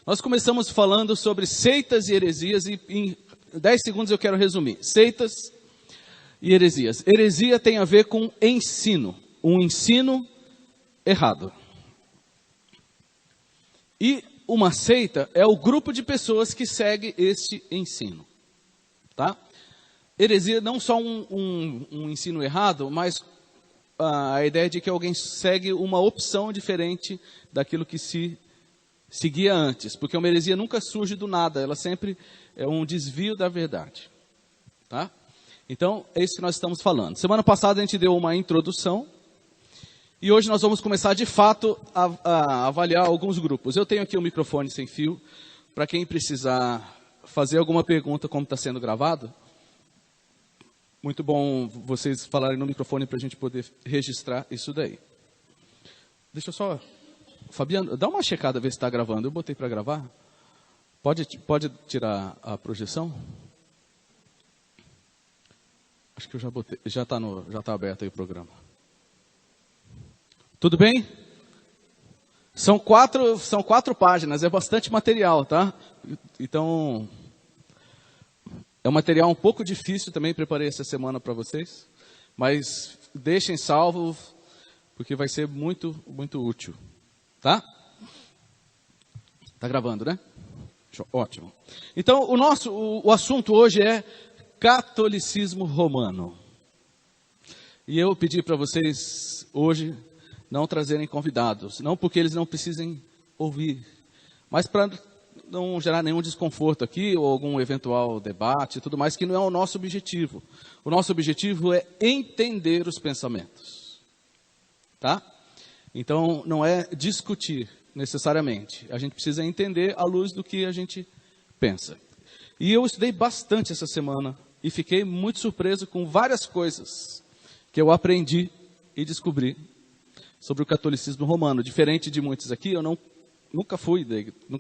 Nós começamos falando sobre seitas e heresias e em 10 segundos eu quero resumir. Seitas e heresias. Heresia tem a ver com ensino, um ensino errado. E uma seita é o grupo de pessoas que segue este ensino, tá? Heresia não só um ensino errado, mas a ideia de que alguém segue uma opção diferente daquilo que se seguia antes, porque uma heresia nunca surge do nada, ela sempre é um desvio da verdade, tá? Então, é isso que nós estamos falando. Semana passada a gente deu uma introdução, e hoje nós vamos começar de fato a avaliar alguns grupos. Eu tenho aqui um microfone sem fio, para quem precisar fazer alguma pergunta como está sendo gravado. Muito bom vocês falarem no microfone para a gente poder registrar isso daí. Deixa eu só... Fabiano, dá uma checada, ver se está gravando. Eu botei para gravar. Pode tirar a projeção? Acho que eu já botei. Já está aberto aí o programa. Tudo bem? São quatro páginas, é bastante material, tá? Então, é um material um pouco difícil também, preparei essa semana para vocês. Mas deixem salvo, porque vai ser muito, muito útil. Tá? Tá gravando, né? Ótimo. Então, o assunto hoje é catolicismo romano. E eu pedi para vocês hoje não trazerem convidados, não porque eles não precisem ouvir, mas para não gerar nenhum desconforto aqui, ou algum eventual debate e tudo mais, que não é o nosso objetivo. O nosso objetivo é entender os pensamentos. Tá? Então, não é discutir necessariamente. A gente precisa entender à luz do que a gente pensa. E eu estudei bastante essa semana e fiquei muito surpreso com várias coisas que eu aprendi e descobri sobre o catolicismo romano. Diferente de muitos aqui, eu nunca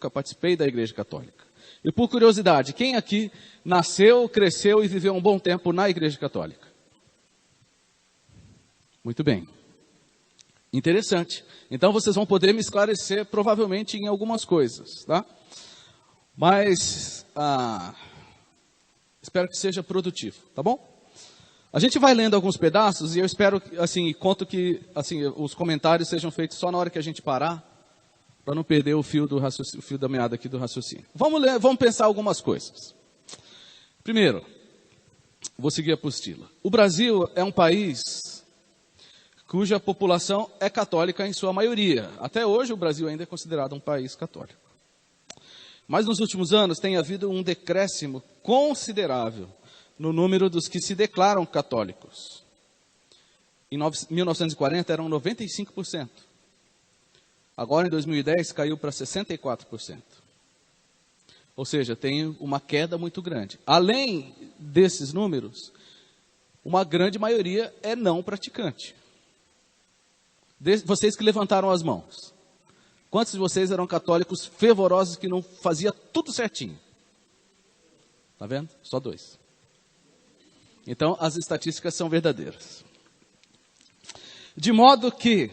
participei da Igreja Católica. E por curiosidade, quem aqui nasceu, cresceu e viveu um bom tempo na Igreja Católica? Muito bem. Interessante. Então vocês vão poder me esclarecer provavelmente em algumas coisas, tá? Mas espero que seja produtivo, tá bom? A gente vai lendo alguns pedaços e eu espero, assim, conto que assim, os comentários sejam feitos só na hora que a gente parar, para não perder o fio da meada aqui do raciocínio. Vamos pensar algumas coisas. Primeiro, vou seguir a apostila. O Brasil é um país cuja população é católica em sua maioria. Até hoje o Brasil ainda é considerado um país católico. Mas nos últimos anos tem havido um decréscimo considerável no número dos que se declaram católicos. Em 1940 eram 95%. Agora em 2010 caiu para 64%. Ou seja, tem uma queda muito grande. Além desses números, uma grande maioria é não praticante. Vocês que levantaram as mãos, quantos de vocês eram católicos fervorosos que não fazia tudo certinho? Tá vendo? Só 2. Então, as estatísticas são verdadeiras. De modo que,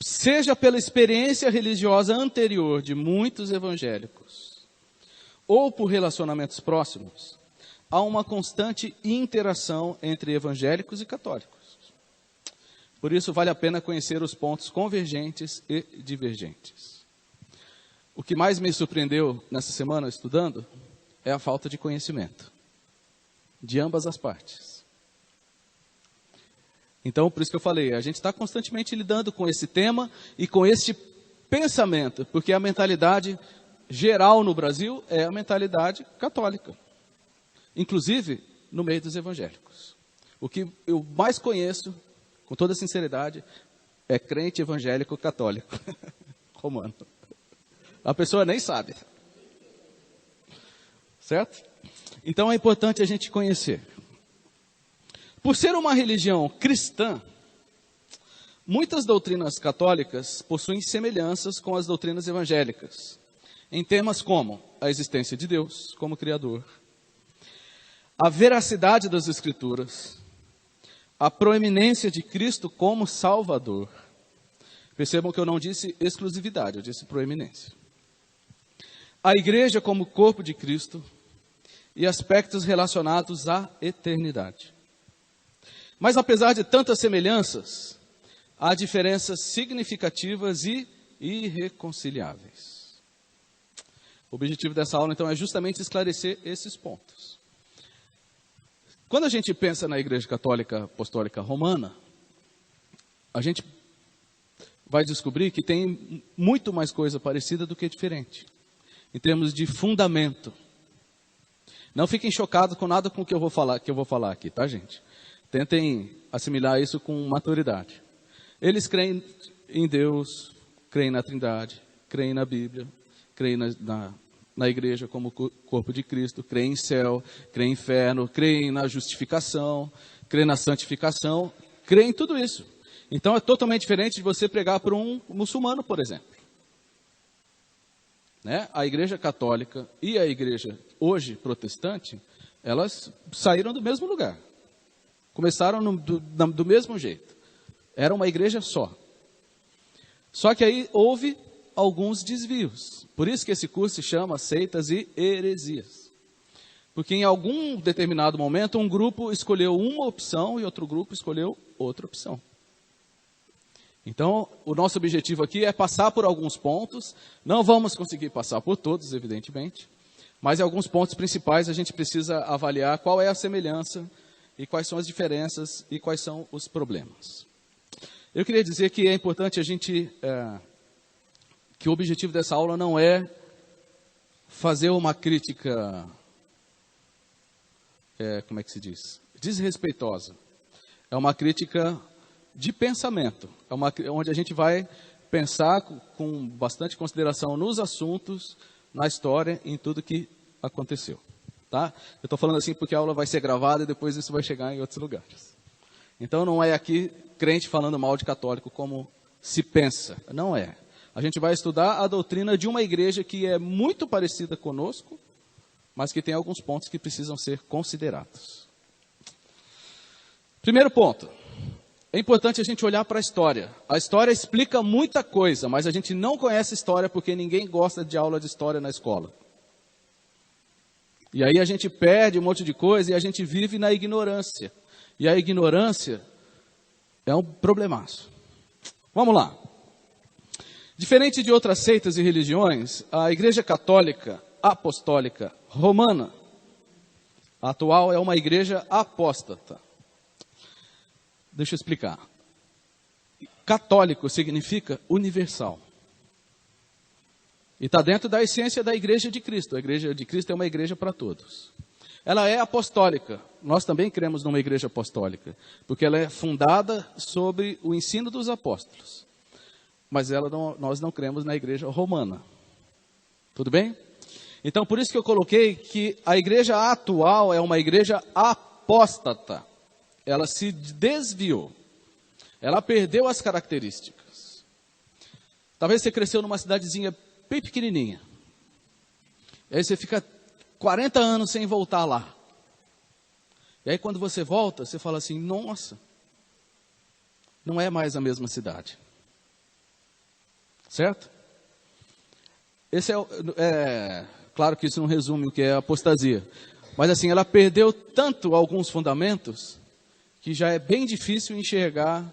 seja pela experiência religiosa anterior de muitos evangélicos, ou por relacionamentos próximos, há uma constante interação entre evangélicos e católicos. Por isso, vale a pena conhecer os pontos convergentes e divergentes. O que mais me surpreendeu nessa semana estudando é a falta de conhecimento de ambas as partes. Então, por isso que eu falei, a gente está constantemente lidando com esse tema e com este pensamento, porque a mentalidade geral no Brasil é a mentalidade católica, inclusive no meio dos evangélicos. O que eu mais conheço, com toda sinceridade, é crente evangélico católico romano. A pessoa nem sabe. Certo? Então é importante a gente conhecer. Por ser uma religião cristã, muitas doutrinas católicas possuem semelhanças com as doutrinas evangélicas, em temas como a existência de Deus como Criador, a veracidade das Escrituras, a proeminência de Cristo como Salvador. Percebam que eu não disse exclusividade, eu disse proeminência. a igreja como corpo de Cristo e aspectos relacionados à eternidade. Mas apesar de tantas semelhanças, há diferenças significativas e irreconciliáveis. O objetivo dessa aula, então, é justamente esclarecer esses pontos. Quando a gente pensa na Igreja Católica Apostólica Romana, a gente vai descobrir que tem muito mais coisa parecida do que diferente, em termos de fundamento. Não fiquem chocados com nada com o que eu vou falar aqui, tá, gente? Tentem assimilar isso com maturidade. Eles creem em Deus, creem na Trindade, creem na Bíblia, creem na igreja como corpo de Cristo, creem em céu, creem em inferno, creem na justificação, creem na santificação, creem em tudo isso. Então é totalmente diferente de você pregar para um muçulmano, por exemplo. Né? A igreja católica e a igreja hoje protestante, elas saíram do mesmo lugar. Começaram do mesmo jeito. Era uma igreja só. Só que aí houve alguns desvios. Por isso que esse curso se chama Seitas e Heresias. Porque em algum determinado momento, um grupo escolheu uma opção e outro grupo escolheu outra opção. Então, o nosso objetivo aqui é passar por alguns pontos. Não vamos conseguir passar por todos, evidentemente. Mas em alguns pontos principais a gente precisa avaliar qual é a semelhança e quais são as diferenças e quais são os problemas. Eu queria dizer que é importante a gente... que o objetivo dessa aula não é fazer uma crítica, como é que se diz? Desrespeitosa. É uma crítica de pensamento, onde a gente vai pensar com bastante consideração nos assuntos, na história, em tudo que aconteceu. Tá? Eu estou falando assim porque a aula vai ser gravada e depois isso vai chegar em outros lugares. Então não é aqui crente falando mal de católico como se pensa, não é. A gente vai estudar a doutrina de uma igreja que é muito parecida conosco, mas que tem alguns pontos que precisam ser considerados. Primeiro ponto. É importante a gente olhar para a história. A história explica muita coisa, mas a gente não conhece história porque ninguém gosta de aula de história na escola. E aí a gente perde um monte de coisa e a gente vive na ignorância. E a ignorância é um problemaço. Vamos lá. Diferente de outras seitas e religiões, a Igreja Católica Apostólica Romana atual é uma igreja apóstata. Deixa eu explicar. Católico significa universal. E está dentro da essência da Igreja de Cristo. A Igreja de Cristo é uma igreja para todos. Ela é apostólica. Nós também cremos numa igreja apostólica, porque ela é fundada sobre o ensino dos apóstolos. Mas nós não cremos na igreja romana. Tudo bem? Então, por isso que eu coloquei que a igreja atual é uma igreja apóstata. Ela se desviou. Ela perdeu as características. Talvez você cresceu numa cidadezinha bem pequenininha. E aí você fica 40 anos sem voltar lá. E aí quando você volta, você fala assim, nossa, não é mais a mesma cidade. Certo? Esse claro que isso não resume o que é apostasia. Mas assim, ela perdeu tanto alguns fundamentos que já é bem difícil enxergar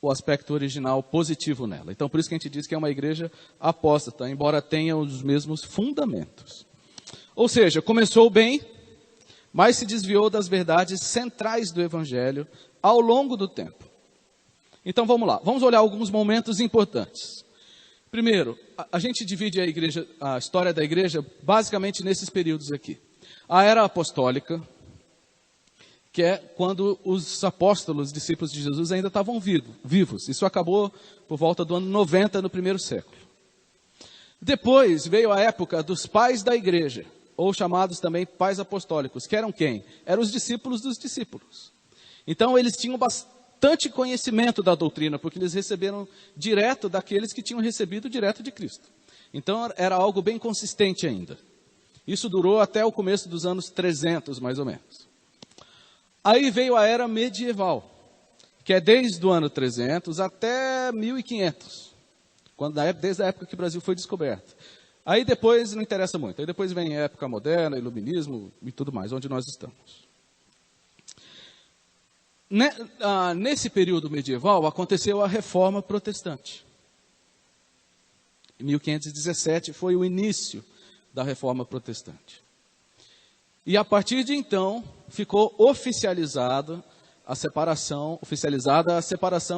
o aspecto original positivo nela. Então, por isso que a gente diz que é uma igreja apóstata, embora tenha os mesmos fundamentos. Ou seja, começou bem, mas se desviou das verdades centrais do Evangelho ao longo do tempo. Então, vamos lá. Vamos olhar alguns momentos importantes. Primeiro, a gente divide a história da igreja basicamente nesses períodos aqui. A era apostólica, que é quando os apóstolos, discípulos de Jesus, ainda estavam vivos. Isso acabou por volta do ano 90, no primeiro século. Depois veio a época dos pais da igreja, ou chamados também pais apostólicos, que eram quem? Eram os discípulos dos discípulos. Então eles tinham bastante conhecimento da doutrina, porque eles receberam direto daqueles que tinham recebido direto de Cristo. Então era algo bem consistente ainda. Isso durou até o começo dos anos 300, mais ou menos. Aí veio a era medieval, que é desde o ano 300 até 1500, desde a época que o Brasil foi descoberto. Aí depois não interessa muito. Aí depois vem a época moderna, iluminismo e tudo mais, onde nós estamos. Nesse período medieval aconteceu a Reforma Protestante. Em 1517 foi o início da Reforma Protestante. E a partir de então ficou oficializada a separação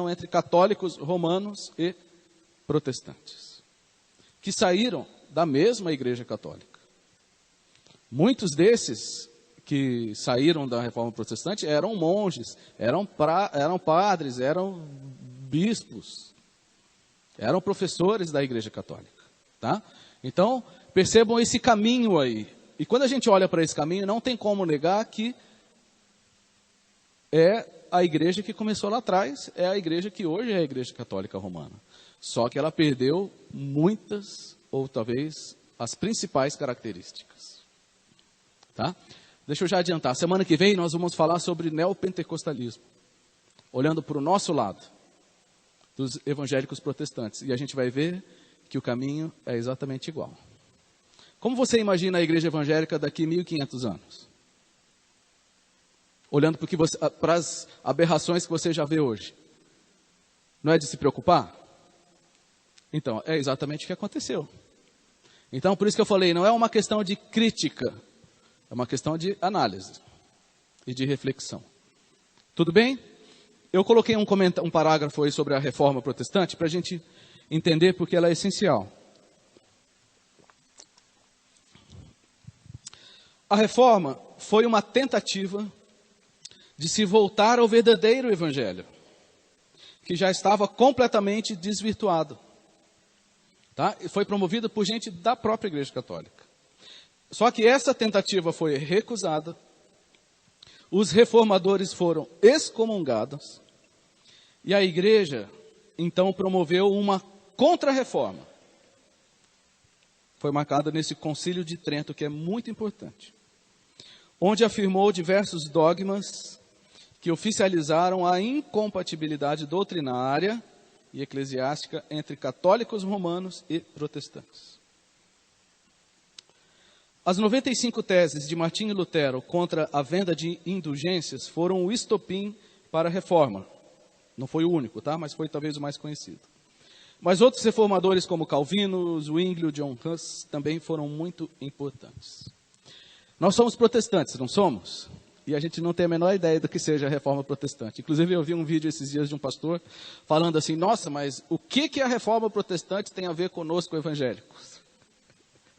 entre católicos romanos e protestantes, que saíram da mesma Igreja Católica. Muitos desses que saíram da Reforma Protestante eram monges, eram padres, eram bispos, eram professores da Igreja Católica. Tá? Então, percebam esse caminho aí. E quando a gente olha para esse caminho, não tem como negar que é a igreja que começou lá atrás, é a igreja que hoje é a Igreja Católica Romana. Só que ela perdeu muitas, ou talvez, as principais características. Tá? Deixa eu já adiantar. Semana que vem nós vamos falar sobre neopentecostalismo. Olhando para o nosso lado, dos evangélicos protestantes. E a gente vai ver que o caminho é exatamente igual. Como você imagina a igreja evangélica daqui a 1500 anos? Olhando para as aberrações que você já vê hoje. Não é de se preocupar? Então, é exatamente o que aconteceu. Então, por isso que eu falei, não é uma questão de crítica, é uma questão de análise e de reflexão. Tudo bem? Eu coloquei um parágrafo aí sobre a Reforma Protestante para a gente entender porque ela é essencial. A Reforma foi uma tentativa de se voltar ao verdadeiro Evangelho, que já estava completamente desvirtuado. Tá? E foi promovida por gente da própria Igreja Católica. Só que essa tentativa foi recusada, os reformadores foram excomungados, e a Igreja, então, promoveu uma contra-reforma. Foi marcada nesse Concílio de Trento, que é muito importante, onde afirmou diversos dogmas que oficializaram a incompatibilidade doutrinária e eclesiástica entre católicos romanos e protestantes. As 95 teses de Martinho Lutero contra a venda de indulgências foram o estopim para a reforma. Não foi o único, tá? Mas foi talvez o mais conhecido. Mas outros reformadores como Calvino, Zwinglio, John Huss também foram muito importantes. Nós somos protestantes, não somos? E a gente não tem a menor ideia do que seja a reforma protestante. Inclusive eu vi um vídeo esses dias de um pastor falando assim, nossa, mas o que a reforma protestante tem a ver conosco evangélicos?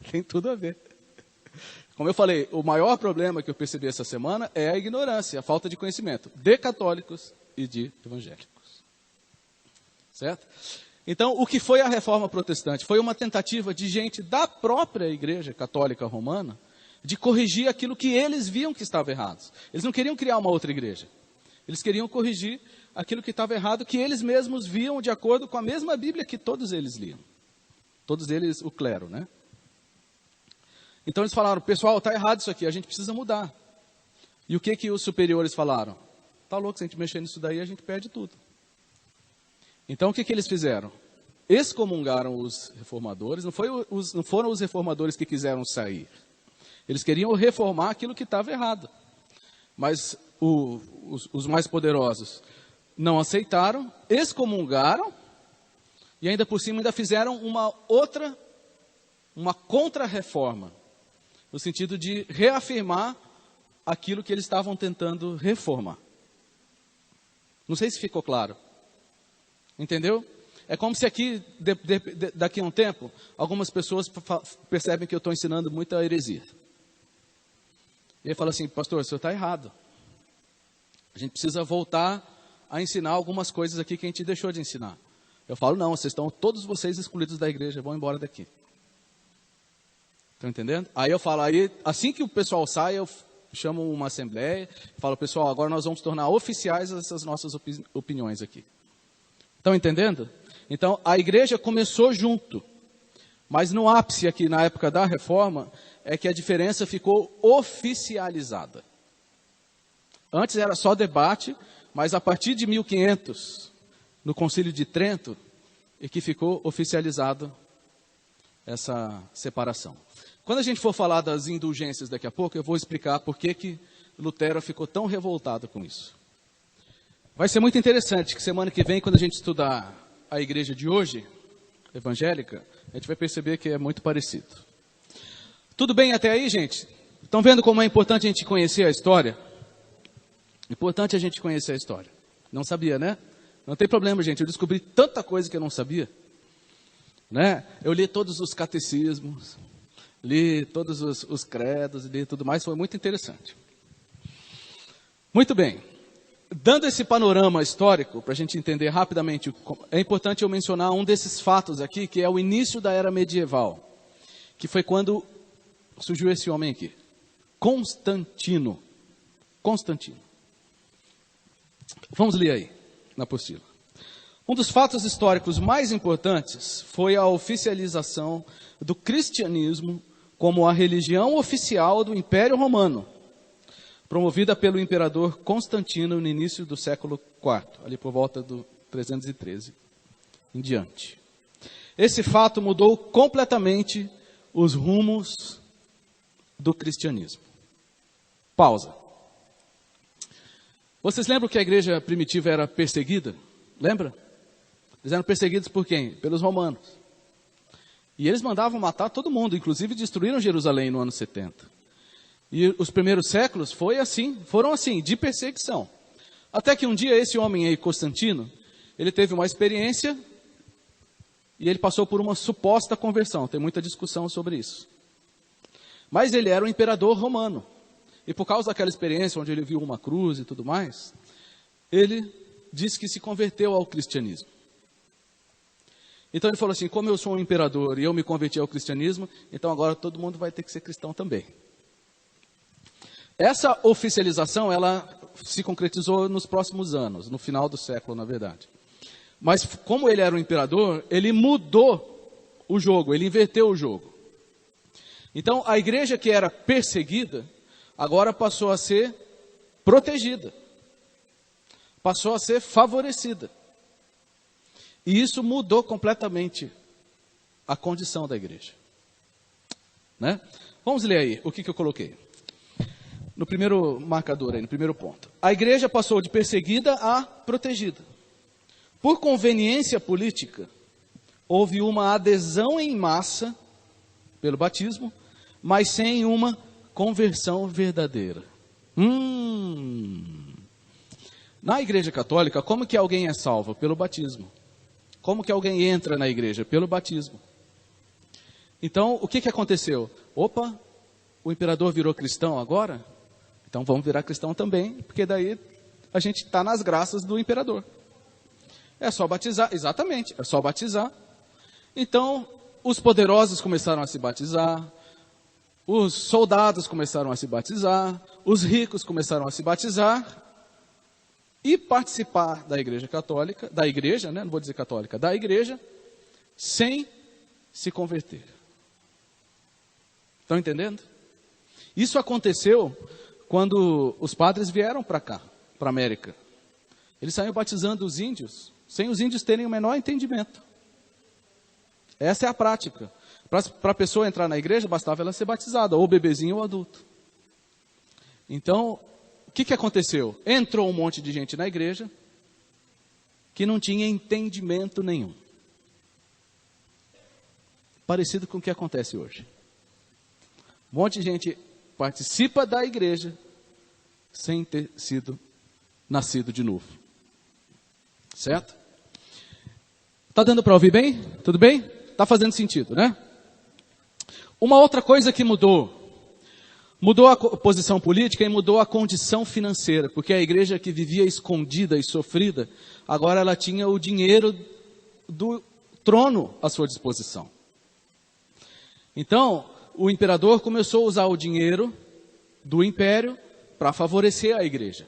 Tem tudo a ver. Como eu falei, o maior problema que eu percebi essa semana é a ignorância, a falta de conhecimento de católicos e de evangélicos. Certo? Então, o que foi a reforma protestante? Foi uma tentativa de gente da própria Igreja Católica Romana de corrigir aquilo que eles viam que estava errado. Eles não queriam criar uma outra igreja. Eles queriam corrigir aquilo que estava errado, que eles mesmos viam de acordo com a mesma Bíblia que todos eles liam. Todos eles, o clero, né? Então eles falaram, pessoal, está errado isso aqui, a gente precisa mudar. E o que os superiores falaram? Está louco, se a gente mexer nisso daí, a gente perde tudo. Então o que eles fizeram? Excomungaram os reformadores, não foram os reformadores que quiseram sair. Eles queriam reformar aquilo que estava errado. Mas os mais poderosos não aceitaram, excomungaram, e ainda por cima ainda fizeram uma contra-reforma, no sentido de reafirmar aquilo que eles estavam tentando reformar. Não sei se ficou claro. Entendeu? É como se aqui, daqui a um tempo, algumas pessoas percebem que eu estou ensinando muita heresia. E ele fala assim, pastor, o senhor está errado. A gente precisa voltar a ensinar algumas coisas aqui que a gente deixou de ensinar. Eu falo, não, todos vocês excluídos da igreja, vão embora daqui. Estão entendendo? Aí eu falo, assim que o pessoal sai, eu chamo uma assembleia, falo, pessoal, agora nós vamos tornar oficiais essas nossas opiniões aqui. Estão entendendo? Então, a igreja começou junto, mas no ápice aqui, na época da reforma, é que a diferença ficou oficializada. Antes era só debate, mas a partir de 1500, no Concílio de Trento, e que ficou oficializado essa separação. Quando a gente for falar das indulgências daqui a pouco, eu vou explicar por que Lutero ficou tão revoltado com isso. Vai ser muito interessante que semana que vem, quando a gente estudar a igreja de hoje, evangélica, a gente vai perceber que é muito parecido. Tudo bem até aí, gente? Estão vendo como é importante a gente conhecer a história? Importante a gente conhecer a história. Não sabia, né? Não tem problema, gente. Eu descobri tanta coisa que eu não sabia. Né? Eu li todos os catecismos, li todos os credos, li tudo mais. Foi muito interessante. Muito bem. Dando esse panorama histórico, para a gente entender rapidamente, é importante eu mencionar um desses fatos aqui, que é o início da era medieval, que foi quando surgiu esse homem aqui, Constantino. Constantino. Vamos ler aí, na apostila. Um dos fatos históricos mais importantes foi a oficialização do cristianismo como a religião oficial do Império Romano, promovida pelo imperador Constantino no início do século IV, ali por volta do 313 em diante. Esse fato mudou completamente os rumos do cristianismo. Pausa. Vocês lembram que a igreja primitiva era perseguida? Lembra? Eles eram perseguidos por quem? Pelos romanos. E eles mandavam matar todo mundo, inclusive destruíram Jerusalém no ano 70. E os primeiros séculos foram assim, de perseguição. Até que um dia esse homem aí, Constantino, ele teve uma experiência e ele passou por uma suposta conversão. Tem muita discussão sobre isso. Mas ele era um imperador romano. E por causa daquela experiência, onde ele viu uma cruz e tudo mais, ele disse que se converteu ao cristianismo. Então ele falou assim, como eu sou um imperador e eu me converti ao cristianismo, então agora todo mundo vai ter que ser cristão também. Essa oficialização, ela se concretizou nos próximos anos, no final do século, na verdade. Mas como ele era um imperador, ele mudou o jogo, ele inverteu o jogo. Então a igreja que era perseguida, agora passou a ser protegida. Passou a ser favorecida. E isso mudou completamente a condição da igreja. Né? Vamos ler aí o que eu coloquei. No primeiro marcador aí, no primeiro ponto. A igreja passou de perseguida a protegida. Por conveniência política, houve uma adesão em massa pelo batismo, mas sem uma conversão verdadeira. Na igreja católica, como que alguém é salvo? Pelo batismo. Como que alguém entra na igreja? Pelo batismo. Então, o que aconteceu? Opa, o imperador virou cristão agora? Então vamos virar cristão também, porque daí a gente está nas graças do imperador. É só batizar, exatamente, é só batizar. Então, os poderosos começaram a se batizar, os soldados começaram a se batizar, os ricos começaram a se batizar e participar da igreja católica, da igreja, né? Não vou dizer católica, da igreja, sem se converter. Estão entendendo? Isso aconteceu quando os padres vieram para cá, para a América. Eles saíram batizando os índios, sem os índios terem o menor entendimento. Essa é a prática. Para a pessoa entrar na igreja, bastava ela ser batizada, ou bebezinho ou adulto. Então, o que aconteceu? Entrou um monte de gente na igreja que não tinha entendimento nenhum. Parecido com o que acontece hoje. Um monte de gente participa da igreja sem ter sido nascido de novo. Certo? Está dando para ouvir bem? Tudo bem? Está fazendo sentido, né? Uma outra coisa que mudou a posição política e mudou a condição financeira, porque a igreja que vivia escondida e sofrida, agora ela tinha o dinheiro do trono à sua disposição. Então, o imperador começou a usar o dinheiro do império para favorecer a igreja.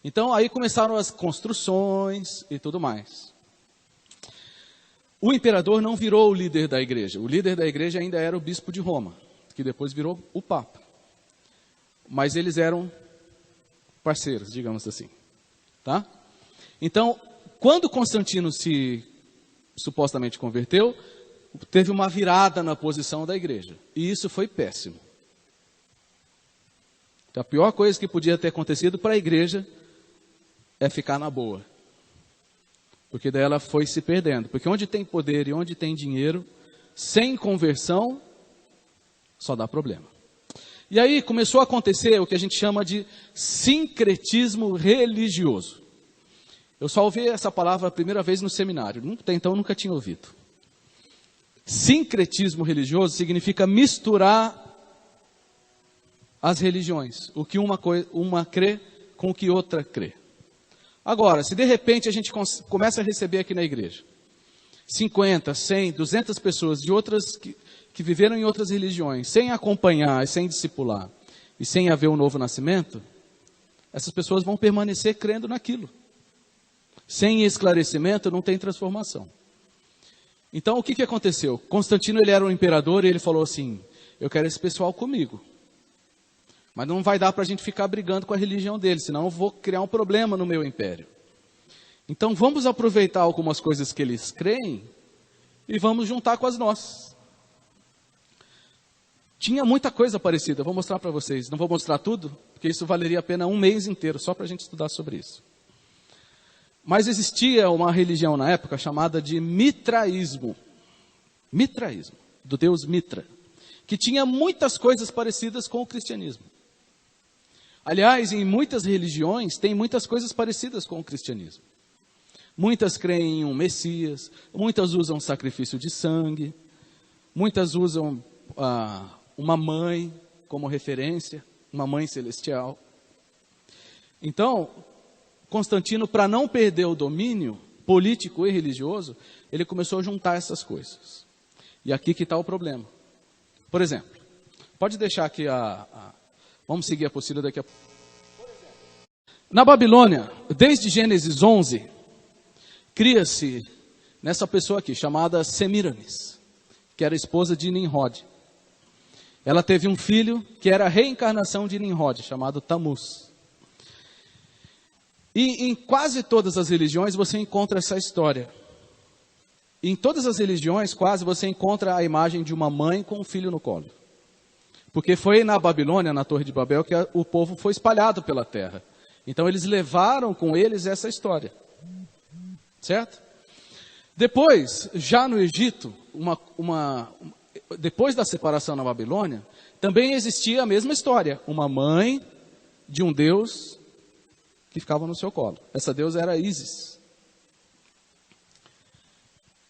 Então, aí começaram as construções e tudo mais. O imperador não virou o líder da igreja. O líder da igreja ainda era o bispo de Roma, que depois virou o Papa. Mas eles eram parceiros, digamos assim. Tá? Então, quando Constantino se supostamente converteu, teve uma virada na posição da igreja. E isso foi péssimo. A pior coisa que podia ter acontecido para a igreja é ficar na boa. Porque daí ela foi se perdendo. Porque onde tem poder e onde tem dinheiro, sem conversão, só dá problema. E aí começou a acontecer o que a gente chama de sincretismo religioso. Eu só ouvi essa palavra a primeira vez no seminário. Até então nunca tinha ouvido. Sincretismo religioso significa misturar as religiões. O que uma crê com o que outra crê. Agora, se de repente a gente começa a receber aqui na igreja 50, 100, 200 pessoas de outras que viveram em outras religiões, sem acompanhar, sem discipular e sem haver um novo nascimento, essas pessoas vão permanecer crendo naquilo. Sem esclarecimento não tem transformação. Então o que aconteceu? Constantino, ele era um imperador e ele falou assim: eu quero esse pessoal comigo. Mas não vai dar para a gente ficar brigando com a religião deles, senão eu vou criar um problema no meu império. Então vamos aproveitar algumas coisas que eles creem e vamos juntar com as nossas. Tinha muita coisa parecida, eu vou mostrar para vocês. Não vou mostrar tudo, porque isso valeria a pena um mês inteiro, só para a gente estudar sobre isso. Mas existia uma religião na época chamada de mitraísmo. Mitraísmo, do deus Mitra, que tinha muitas coisas parecidas com o cristianismo. Aliás, em muitas religiões tem muitas coisas parecidas com o cristianismo. Muitas creem em um Messias, muitas usam sacrifício de sangue, muitas usam uma mãe como referência, uma mãe celestial. Então, Constantino, para não perder o domínio político e religioso, ele começou a juntar essas coisas. E aqui que está o problema. Por exemplo, pode deixar aqui vamos seguir a apostila daqui a pouco. Na Babilônia, desde Gênesis 11, cria-se nessa pessoa aqui, chamada Semíramis, que era esposa de Nimrod. Ela teve um filho que era a reencarnação de Nimrod, chamado Tamuz. E em quase todas as religiões você encontra essa história. Em todas as religiões, quase, você encontra a imagem de uma mãe com um filho no colo. Porque foi na Babilônia, na Torre de Babel, que o povo foi espalhado pela terra. Então eles levaram com eles essa história. Certo? Depois, já no Egito, depois da separação na Babilônia, também existia a mesma história. Uma mãe de um deus que ficava no seu colo. Essa deusa era Ísis.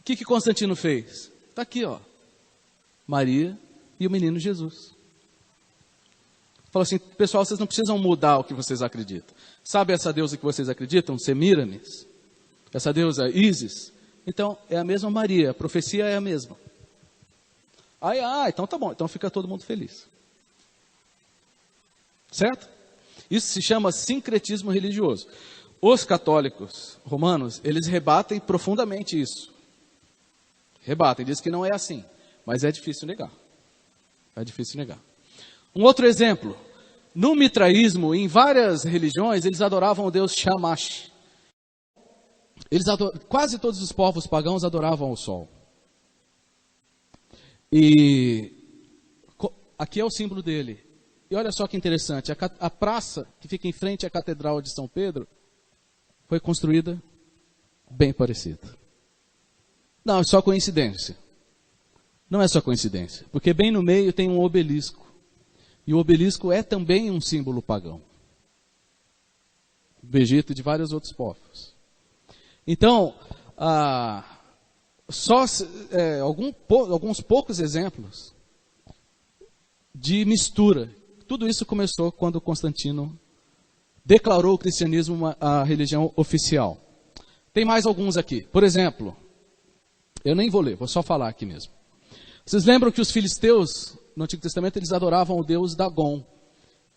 O que Constantino fez? Está aqui, ó. Maria e o menino Jesus. Falou assim: pessoal, vocês não precisam mudar o que vocês acreditam. Sabe essa deusa que vocês acreditam? Semíramis? Essa deusa Ísis? Então, é a mesma Maria, a profecia é a mesma. Então tá bom, então fica todo mundo feliz. Certo? Isso se chama sincretismo religioso. Os católicos romanos, eles rebatem profundamente isso. Rebatem, dizem que não é assim, mas é difícil negar. É difícil negar. Um outro exemplo, no mitraísmo, em várias religiões, eles adoravam o deus Shamash. Quase todos os povos pagãos adoravam o sol. E aqui é o símbolo dele. E olha só que interessante, a praça que fica em frente à Catedral de São Pedro foi construída bem parecida. Não, é só coincidência. Não é só coincidência, porque bem no meio tem um obelisco. E o obelisco é também um símbolo pagão. Do Egito e de vários outros povos. Então, alguns poucos exemplos de mistura. Tudo isso começou quando Constantino declarou o cristianismo a religião oficial. Tem mais alguns aqui. Por exemplo, eu nem vou ler, vou só falar aqui mesmo. Vocês lembram que os filisteus, no Antigo Testamento, eles adoravam o deus Dagon,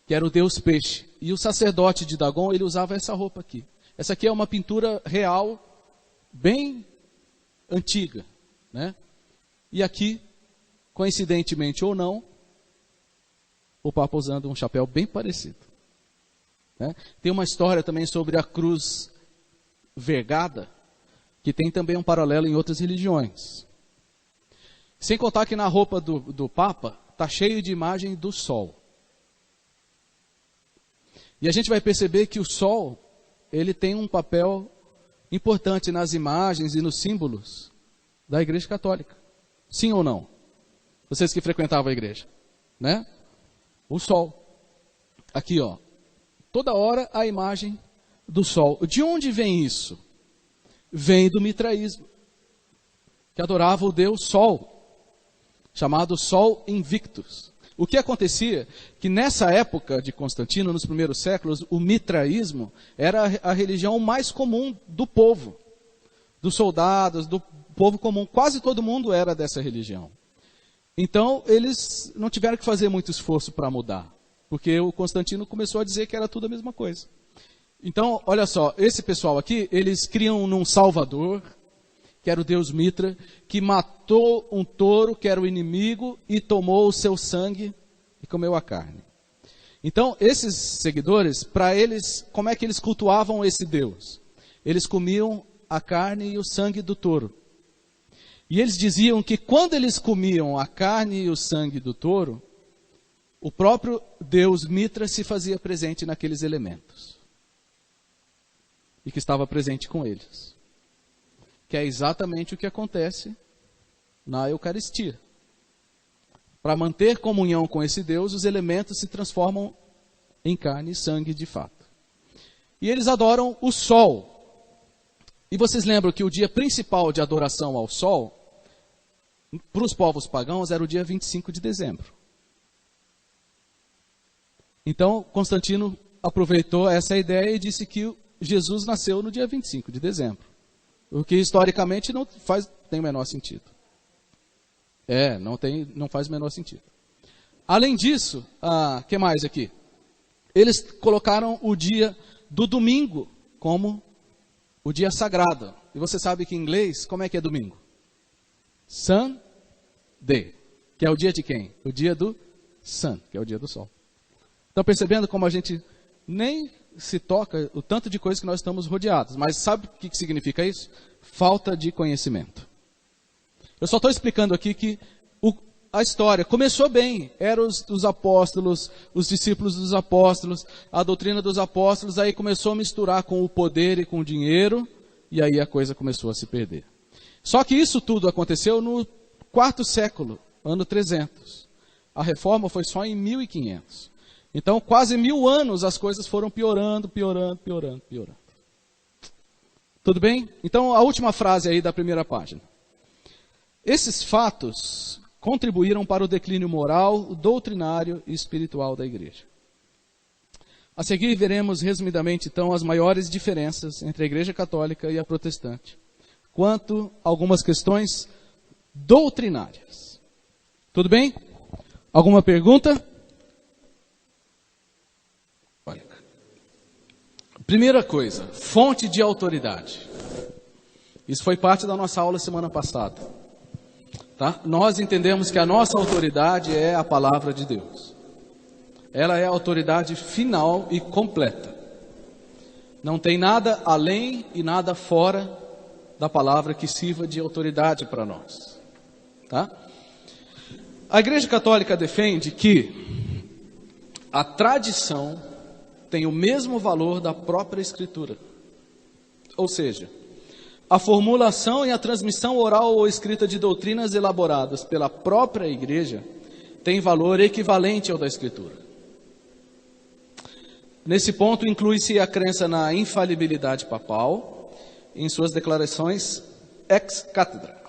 que era o deus peixe. E o sacerdote de Dagon, ele usava essa roupa aqui. Essa aqui é uma pintura real, bem antiga, né? E aqui, coincidentemente ou não, o Papa usando um chapéu bem parecido. Né? Tem uma história também sobre a cruz vergada, que tem também um paralelo em outras religiões. Sem contar que na roupa do Papa está cheio de imagem do Sol. E a gente vai perceber que o Sol, ele tem um papel importante nas imagens e nos símbolos da Igreja Católica. Sim ou não? Vocês que frequentavam a igreja, né? O Sol. Aqui, ó. Toda hora a imagem do Sol. De onde vem isso? Vem do mitraísmo, que adorava o Deus Sol, chamado Sol Invictus. O que acontecia? Que nessa época de Constantino, nos primeiros séculos, o mitraísmo era a religião mais comum do povo, dos soldados, do povo comum. Quase todo mundo era dessa religião. Então, eles não tiveram que fazer muito esforço para mudar, porque o Constantino começou a dizer que era tudo a mesma coisa. Então, olha só, esse pessoal aqui, eles criam num Salvador, que era o Deus Mitra, que matou um touro, que era o inimigo, e tomou o seu sangue e comeu a carne. Então, esses seguidores, para eles, como é que eles cultuavam esse Deus? Eles comiam a carne e o sangue do touro. E eles diziam que quando eles comiam a carne e o sangue do touro, o próprio Deus Mitra se fazia presente naqueles elementos. E que estava presente com eles. Que é exatamente o que acontece na Eucaristia. Para manter comunhão com esse Deus, os elementos se transformam em carne e sangue de fato. E eles adoram o Sol. E vocês lembram que o dia principal de adoração ao Sol, para os povos pagãos, era o dia 25 de dezembro. Então, Constantino aproveitou essa ideia e disse que Jesus nasceu no dia 25 de dezembro. O que historicamente não tem o menor sentido. Não faz o menor sentido. Além disso, que mais aqui? Eles colocaram o dia do domingo como o dia sagrado. E você sabe que em inglês, como é que é domingo? Sunday, que é o dia de quem? O dia do sun, que é o dia do sol. Estão percebendo como a gente nem se toca o tanto de coisas que nós estamos rodeados. Mas sabe o que significa isso? Falta de conhecimento. Eu só estou explicando aqui que a história começou bem. Eram os apóstolos, os discípulos dos apóstolos, a doutrina dos apóstolos, aí começou a misturar com o poder e com o dinheiro, e aí a coisa começou a se perder. Só que isso tudo aconteceu no 4º século, ano 300. A reforma foi só em 1500. Então, quase 1000 anos as coisas foram piorando. Tudo bem? Então, a última frase aí da primeira página. Esses fatos contribuíram para o declínio moral, doutrinário e espiritual da igreja. A seguir, veremos resumidamente, então, as maiores diferenças entre a igreja católica e a protestante, quanto a algumas questões doutrinárias. Tudo bem? Alguma pergunta? Primeira coisa, fonte de autoridade. Isso foi parte da nossa aula semana passada. Tá? Nós entendemos que a nossa autoridade é a palavra de Deus. Ela é a autoridade final e completa. Não tem nada além e nada fora da palavra que sirva de autoridade para nós. Tá? A Igreja Católica defende que a tradição tem o mesmo valor da própria Escritura. Ou seja, a formulação e a transmissão oral ou escrita de doutrinas elaboradas pela própria Igreja tem valor equivalente ao da Escritura. Nesse ponto, inclui-se a crença na infalibilidade papal, em suas declarações ex cathedra.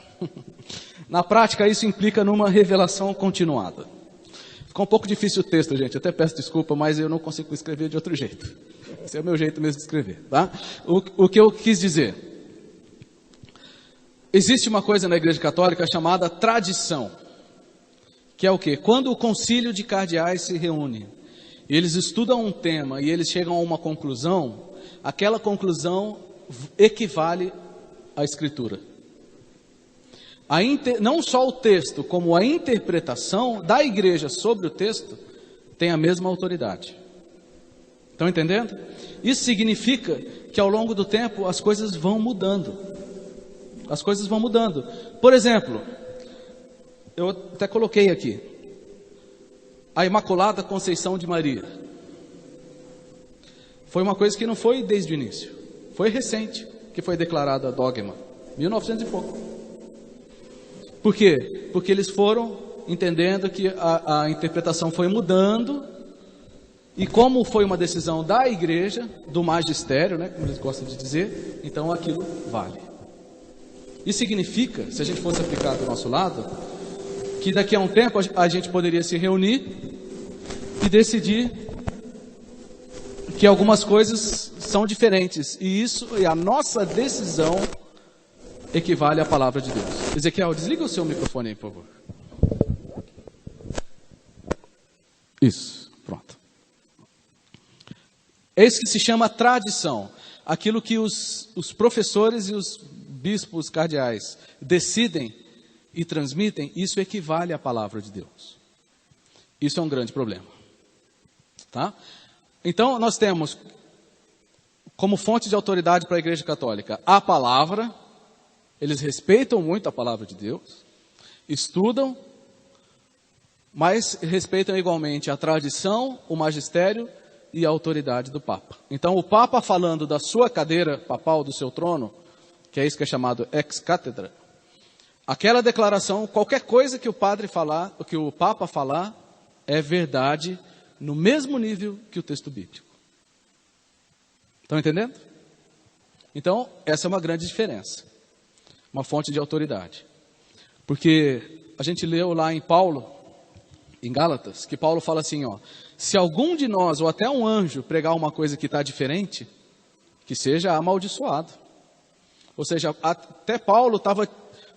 Na prática, isso implica numa revelação continuada. Ficou um pouco difícil o texto, gente. Eu até peço desculpa, mas eu não consigo escrever de outro jeito. Esse é o meu jeito mesmo de escrever, tá? O que eu quis dizer? Existe uma coisa na Igreja Católica chamada tradição. Que é o quê? Quando o concílio de cardeais se reúne, eles estudam um tema e eles chegam a uma conclusão, aquela conclusão equivale à Escritura. Não só o texto, como a interpretação da igreja sobre o texto tem a mesma autoridade. Estão entendendo? Isso significa que ao longo do tempo as coisas vão mudando. as coisas vão mudando. Por exemplo, eu até coloquei aqui, a Imaculada Conceição de Maria. Foi uma coisa que não foi desde o início, foi recente que foi declarada dogma, 1900 e pouco. Por quê? Porque eles foram entendendo que a interpretação foi mudando, e como foi uma decisão da igreja, do magistério, né, como eles gostam de dizer, então aquilo vale. Isso significa, se a gente fosse aplicar do nosso lado, que daqui a um tempo a gente poderia se reunir e decidir que algumas coisas são diferentes, e a nossa decisão equivale à palavra de Deus. Ezequiel, desliga o seu microfone aí, por favor. Isso, pronto. É isso que se chama tradição. Aquilo que os professores e os bispos cardeais decidem e transmitem, isso equivale à palavra de Deus. Isso é um grande problema. Tá? Então, nós temos como fonte de autoridade para a Igreja Católica a palavra. Eles respeitam muito a palavra de Deus, estudam, mas respeitam igualmente a tradição, o magistério e a autoridade do Papa. Então, o Papa falando da sua cadeira papal, do seu trono, que é isso que é chamado ex cátedra, aquela declaração, qualquer coisa que o padre falar, que o Papa falar, é verdade no mesmo nível que o texto bíblico. Estão entendendo? Então, essa é uma grande diferença. Uma fonte de autoridade. Porque a gente leu lá em Paulo, em Gálatas, que Paulo fala assim, ó, se algum de nós, ou até um anjo, pregar uma coisa que está diferente, que seja amaldiçoado. Ou seja, até Paulo estava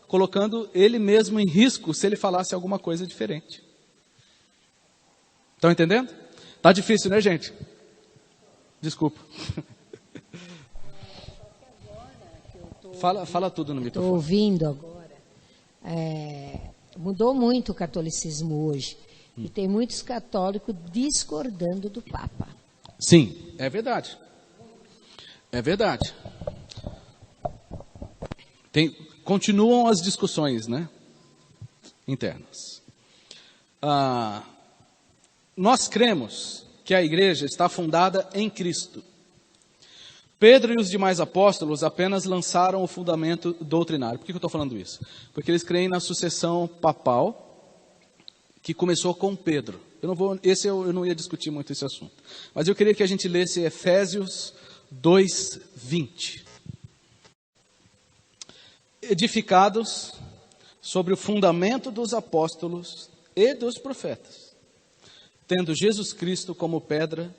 colocando ele mesmo em risco se ele falasse alguma coisa diferente. Estão entendendo? Tá difícil, né, gente? Desculpa. Fala tudo no microfone. Estou ouvindo agora. Mudou muito o catolicismo hoje. E tem muitos católicos discordando do Papa. Sim, é verdade. É verdade. Continuam as discussões, né? Internas. Nós cremos que a igreja está fundada em Cristo. Pedro e os demais apóstolos apenas lançaram o fundamento doutrinário. Por que eu estou falando isso? Porque eles creem na sucessão papal, que começou com Pedro. Eu não ia discutir muito esse assunto. Mas eu queria que a gente lesse Efésios 2:20. Edificados sobre o fundamento dos apóstolos e dos profetas, tendo Jesus Cristo como pedra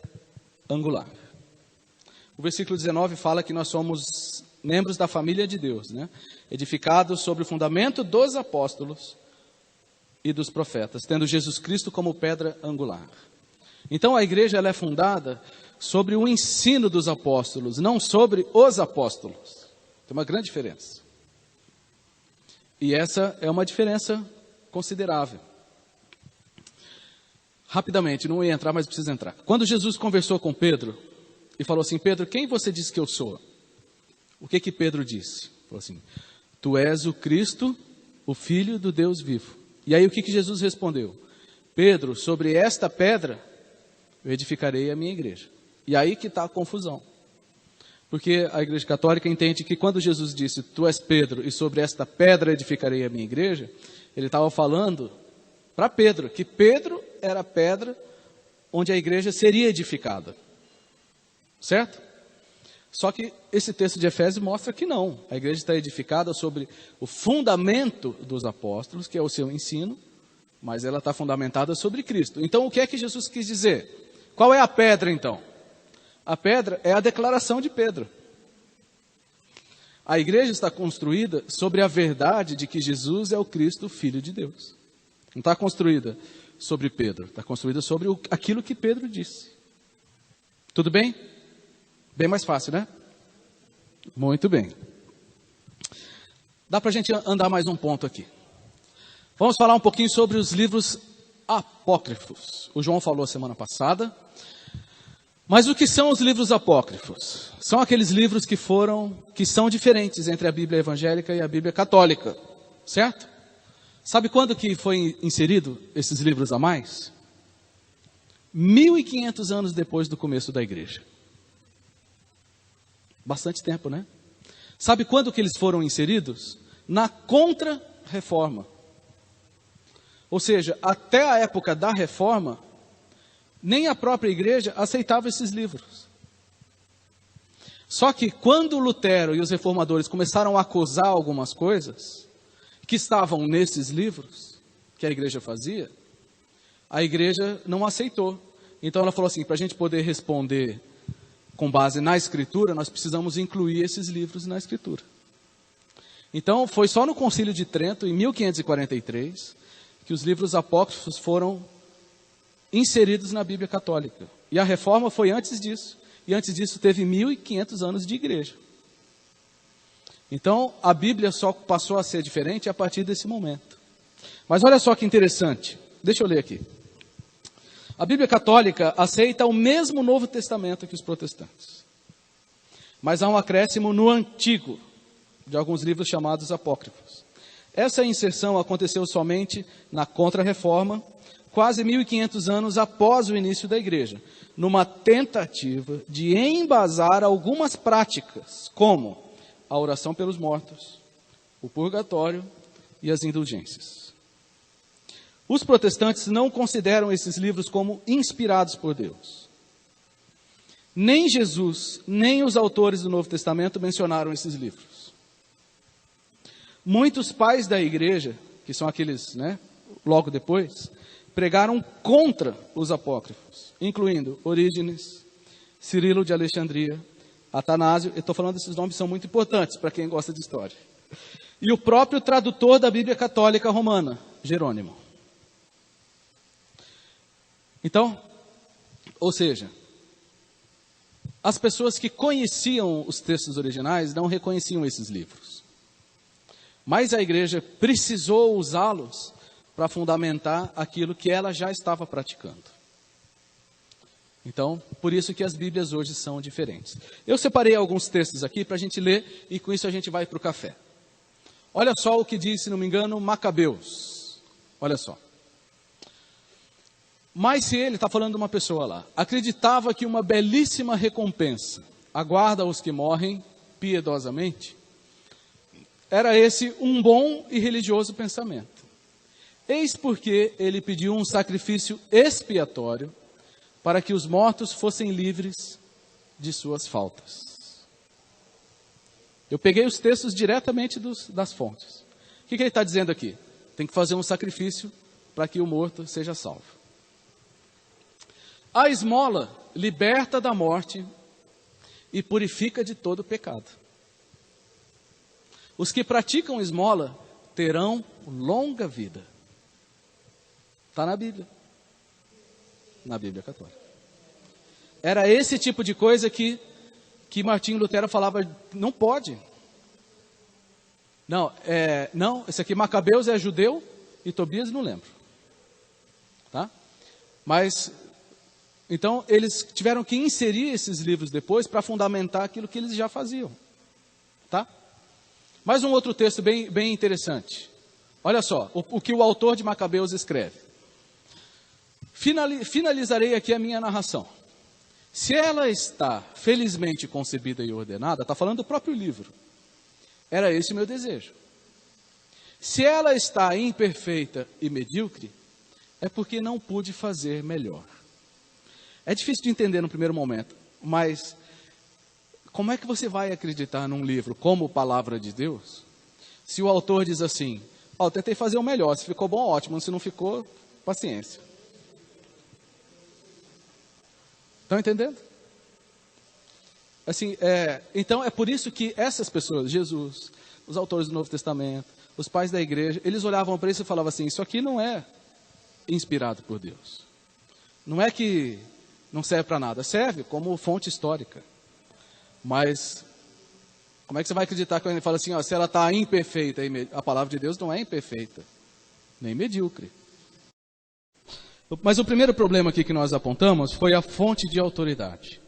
angular. O versículo 19 fala que nós somos membros da família de Deus, né? Edificados sobre o fundamento dos apóstolos e dos profetas, tendo Jesus Cristo como pedra angular. Então a igreja ela é fundada sobre o ensino dos apóstolos, não sobre os apóstolos. Tem uma grande diferença. E essa é uma diferença considerável. Rapidamente, não ia entrar, mas preciso entrar. Quando Jesus conversou com Pedro e falou assim, Pedro, quem você diz que eu sou? O que Pedro disse? Falou assim, tu és o Cristo, o Filho do Deus vivo. E aí o que Jesus respondeu? Pedro, sobre esta pedra eu edificarei a minha igreja. E aí que está a confusão. Porque a igreja católica entende que quando Jesus disse, tu és Pedro, e sobre esta pedra edificarei a minha igreja, ele estava falando para Pedro, que Pedro era a pedra onde a igreja seria edificada. Certo? Só que esse texto de Efésios mostra que não. A igreja está edificada sobre o fundamento dos apóstolos, que é o seu ensino, mas ela está fundamentada sobre Cristo. Então, o que é que Jesus quis dizer? Qual é a pedra, então? A pedra é a declaração de Pedro. A igreja está construída sobre a verdade de que Jesus é o Cristo, o Filho de Deus. Não está construída sobre Pedro, está construída sobre aquilo que Pedro disse. Tudo bem? Bem mais fácil, né? Muito bem. Dá para a gente andar mais um ponto aqui. Vamos falar um pouquinho sobre os livros apócrifos. O João falou semana passada. Mas o que são os livros apócrifos? São aqueles livros que são diferentes entre a Bíblia evangélica e a Bíblia católica, certo? Sabe quando que foi inserido esses livros a mais? 1500 anos depois do começo da igreja. Bastante tempo, né? Sabe quando que eles foram inseridos? Na Contra-Reforma. Ou seja, até a época da Reforma, nem a própria igreja aceitava esses livros. Só que quando Lutero e os reformadores começaram a acusar algumas coisas que estavam nesses livros, que a igreja fazia, a igreja não aceitou. Então ela falou assim, para a gente poder responder com base na Escritura, nós precisamos incluir esses livros na Escritura. Então foi só no Concílio de Trento, em 1543, que os livros apócrifos foram inseridos na Bíblia católica. E a reforma foi antes disso. E antes disso teve 1500 anos de igreja. Então a Bíblia só passou a ser diferente a partir desse momento. Mas olha só que interessante. Deixa eu ler aqui. A Bíblia católica aceita o mesmo Novo Testamento que os protestantes. Mas há um acréscimo no Antigo, de alguns livros chamados apócrifos. Essa inserção aconteceu somente na Contra-Reforma, quase 1500 anos após o início da igreja, numa tentativa de embasar algumas práticas, como a oração pelos mortos, o purgatório e as indulgências. Os protestantes não consideram esses livros como inspirados por Deus. Nem Jesus, nem os autores do Novo Testamento mencionaram esses livros. Muitos pais da igreja, que são aqueles, logo depois, pregaram contra os apócrifos, incluindo Orígenes, Cirilo de Alexandria, Atanásio. Eu estou falando desses nomes, são muito importantes para quem gosta de história. E o próprio tradutor da Bíblia Católica Romana, Jerônimo. Então, ou seja, as pessoas que conheciam os textos originais não reconheciam esses livros. Mas a igreja precisou usá-los para fundamentar aquilo que ela já estava praticando. Então, por isso que as Bíblias hoje são diferentes. Eu separei alguns textos aqui para a gente ler e com isso a gente vai para o café. Olha só o que diz, se não me engano, Macabeus. Olha só. Mas se ele, está falando de uma pessoa lá, acreditava que uma belíssima recompensa aguarda os que morrem piedosamente, era esse um bom e religioso pensamento. Eis porque ele pediu um sacrifício expiatório para que os mortos fossem livres de suas faltas. Eu peguei os textos diretamente das fontes. O que ele está dizendo aqui? Tem que fazer um sacrifício para que o morto seja salvo. A esmola liberta da morte e purifica de todo pecado. Os que praticam esmola terão longa vida. Está na Bíblia. Na Bíblia Católica. Era esse tipo de coisa que Martinho Lutero falava, não pode. Não, esse aqui Macabeus é judeu e Tobias não lembro. Tá? Mas, então, eles tiveram que inserir esses livros depois para fundamentar aquilo que eles já faziam. Tá? Mais um outro texto bem interessante. Olha só, o que o autor de Macabeus escreve. Finalizarei aqui a minha narração. Se ela está felizmente concebida e ordenada, está falando do próprio livro. Era esse o meu desejo. Se ela está imperfeita e medíocre, é porque não pude fazer melhor. É difícil de entender no primeiro momento, mas como é que você vai acreditar num livro como Palavra de Deus, se o autor diz assim, eu tentei fazer o melhor, se ficou bom, ótimo, se não ficou, paciência. Estão entendendo? Assim, então é por isso que essas pessoas, Jesus, os autores do Novo Testamento, os pais da igreja, eles olhavam para isso e falavam assim, isso aqui não é inspirado por Deus. Não é que não serve para nada, serve como fonte histórica. Mas, como é que você vai acreditar quando ele fala assim, se ela está imperfeita, a palavra de Deus não é imperfeita, nem medíocre. Mas o primeiro problema aqui que nós apontamos foi a fonte de autoridade.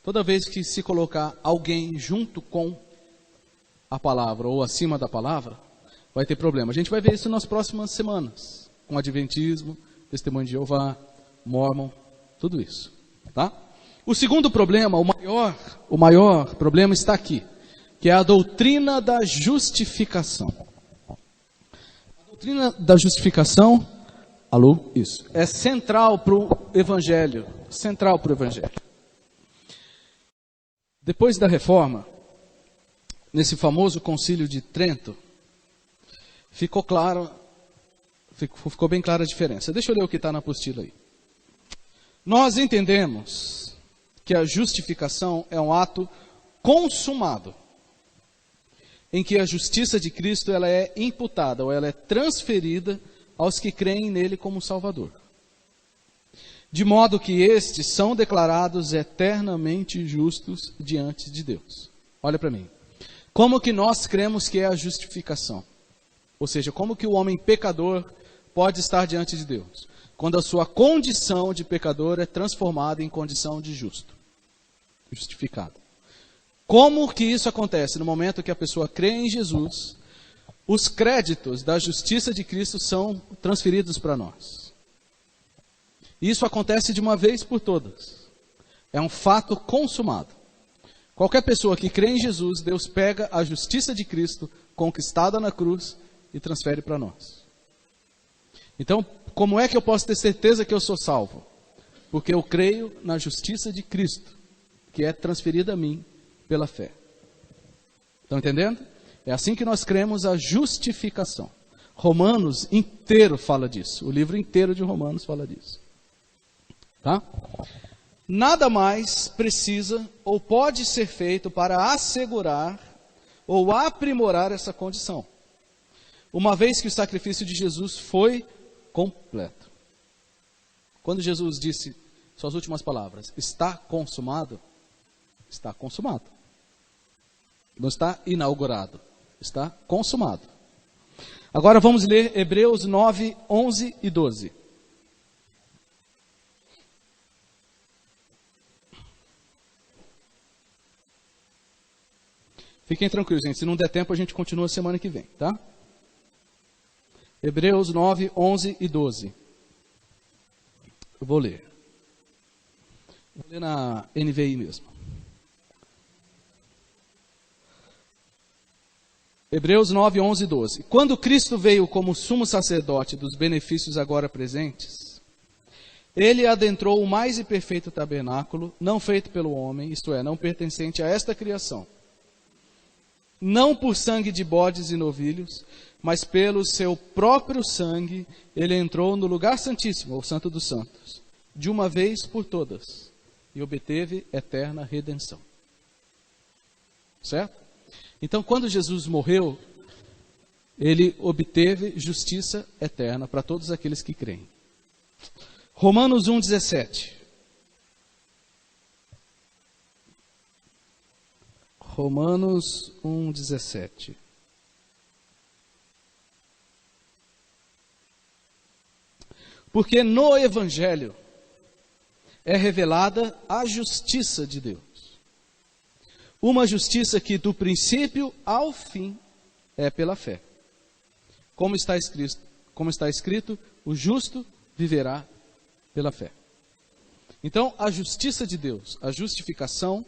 Toda vez que se colocar alguém junto com a palavra ou acima da palavra, vai ter problema. A gente vai ver isso nas próximas semanas, com Adventismo, Testemunho de Jeová, Mormon, tudo isso, tá? O segundo problema, o maior problema está aqui, que é a doutrina da justificação. A doutrina da justificação, isso, é central para o Evangelho, Depois da Reforma, nesse famoso Concílio de Trento, ficou bem clara a diferença. Deixa eu ler o que está na apostila aí. Nós entendemos que a justificação é um ato consumado, em que a justiça de Cristo ela é imputada, ou ela é transferida aos que creem nele como Salvador. De modo que estes são declarados eternamente justos diante de Deus. Olha para mim. Como que nós cremos que é a justificação? Ou seja, como que o homem pecador pode estar diante de Deus? Quando a sua condição de pecador é transformada em condição de justo. Justificado. Como que isso acontece? No momento que a pessoa crê em Jesus, os créditos da justiça de Cristo são transferidos para nós. Isso acontece de uma vez por todas. É um fato consumado. Qualquer pessoa que crê em Jesus, Deus pega a justiça de Cristo conquistada na cruz e transfere para nós. Então, como é que eu posso ter certeza que eu sou salvo? Porque eu creio na justiça de Cristo, que é transferida a mim pela fé. Estão entendendo? É assim que nós cremos a justificação. Romanos inteiro fala disso. O livro inteiro de Romanos fala disso. Tá? Nada mais precisa ou pode ser feito para assegurar ou aprimorar essa condição. Uma vez que o sacrifício de Jesus foi completo. Quando Jesus disse suas últimas palavras, está consumado, está consumado. Não está inaugurado, está consumado. Agora vamos ler Hebreus 9, 11 e 12. Fiquem tranquilos, gente. Se não der tempo, a gente continua semana que vem, tá? Hebreus 9, 11 e 12. Eu vou ler. Vou ler na NVI mesmo. Hebreus 9, 11 e 12. Quando Cristo veio como sumo sacerdote dos benefícios agora presentes, ele adentrou o mais e perfeito tabernáculo, não feito pelo homem, isto é, não pertencente a esta criação. Não por sangue de bodes e novilhos, mas pelo seu próprio sangue, ele entrou no lugar santíssimo, o Santo dos Santos, de uma vez por todas, e obteve eterna redenção. Certo? Então, quando Jesus morreu, ele obteve justiça eterna para todos aqueles que creem. Romanos 1,17. Romanos 1,17. Porque no Evangelho é revelada a justiça de Deus. Uma justiça que do princípio ao fim é pela fé. Como está escrito, o justo viverá pela fé. Então, a justiça de Deus, a justificação,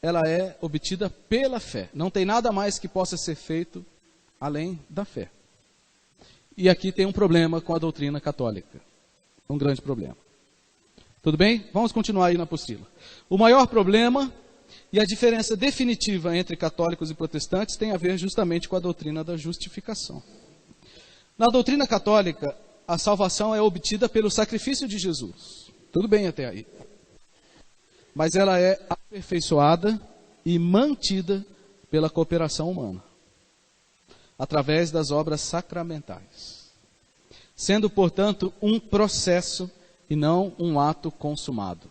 ela é obtida pela fé. Não tem nada mais que possa ser feito além da fé. E aqui tem um problema com a doutrina católica. Um grande problema. Tudo bem? Vamos continuar aí na apostila. O maior problema e a diferença definitiva entre católicos e protestantes tem a ver justamente com a doutrina da justificação. Na doutrina católica, a salvação é obtida pelo sacrifício de Jesus. Tudo bem até aí. Mas ela é aperfeiçoada e mantida pela cooperação humana, através das obras sacramentais, sendo, portanto, um processo e não um ato consumado.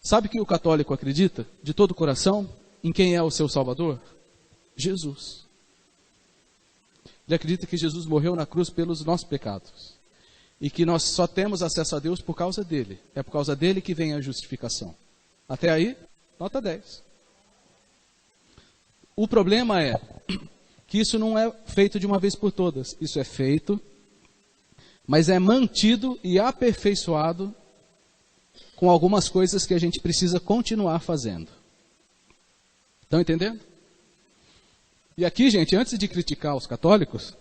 Sabe que o católico acredita, de todo o coração, em quem é o seu Salvador? Jesus. Ele acredita que Jesus morreu na cruz pelos nossos pecados. e que nós só temos acesso a Deus por causa dele. É por causa dele que vem a justificação. Até aí, nota 10. O problema é que isso não é feito de uma vez por todas. Isso é feito, mas é mantido e aperfeiçoado com algumas coisas que a gente precisa continuar fazendo. Estão entendendo? E aqui, gente, antes de criticar os católicos,